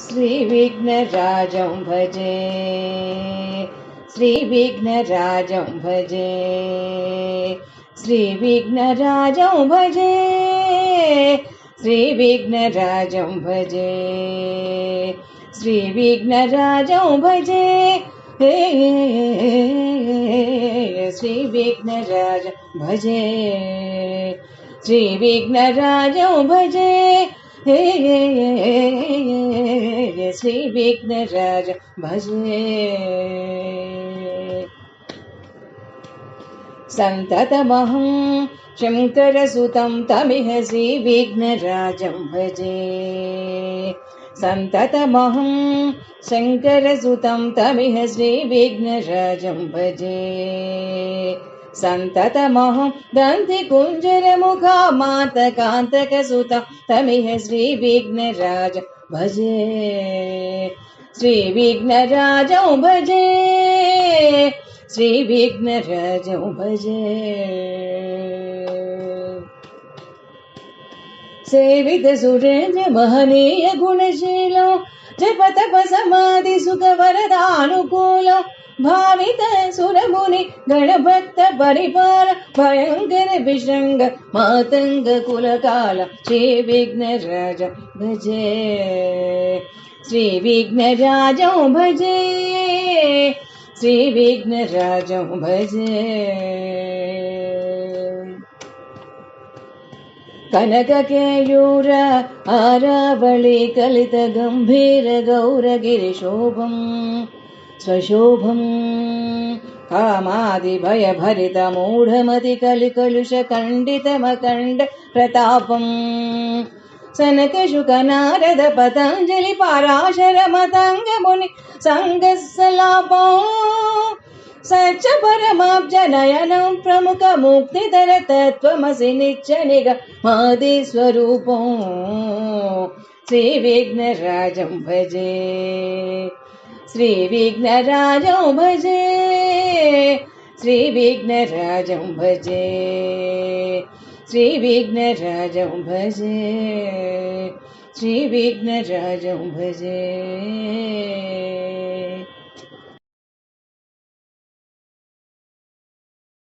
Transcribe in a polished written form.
श्रीविघ्नराजं भजे, श्रीविघ्नराजं भजे, श्रीविघ्नराजं भजे, श्रीविघ्नराजं भजे, श्रीविघ्नराजं भजे, श्रीविघ्नराजं भजे, श्रीविघ्नराजं भजे, श्रीविघ्नराजं भजे। सन्ततमहं शङ्करसुतं तमिह श्रीविघ्नराजं भजे, सन्ततमहं शङ्करसुतं तमिह श्रीविघ्नराजं भजे, सन्ततमहं दन्तिकुञ्जरमुखामातकान्तकसुतं तमिह श्रीविघ्नराजं भजे, श्रीविघ्नराजं भजे, श्रीविघ्नराजं भजे। सेवित सुरेन्द्र महनीय गुणशीलो जपतप समाधि सुख वरदानुकूलो भावित सुरमुनि गणभक्त परिपाल भयंकर विशृंग मातंग कुलकाल श्रीविघ्नराजं भजे, श्रीविघ्नराजं भजे, श्रीविघ्नराजं भजे। कनककेयूर आरावळि कलित गंभीर गौरगिरिशोभं स्वशोभं कामादिभयभरित मूढमति कलिकलुष खण्डितमखण्ड प्रतापं सनकशुक नारद पतञ्जलि पराशर मतंग मुनि संगसलापं सच्च परमाब्ज नयनं प्रमुख मुक्तिधर तत्त्वमसि नित्यनिगमादि स्वरूपं श्रीविघ्नराजं भजे, श्रीविघ्नराजं भजे, श्रीविघ्नराजं भजे, श्रीविघ्नराजं भजे, श्रीविघ्नराजं भजे।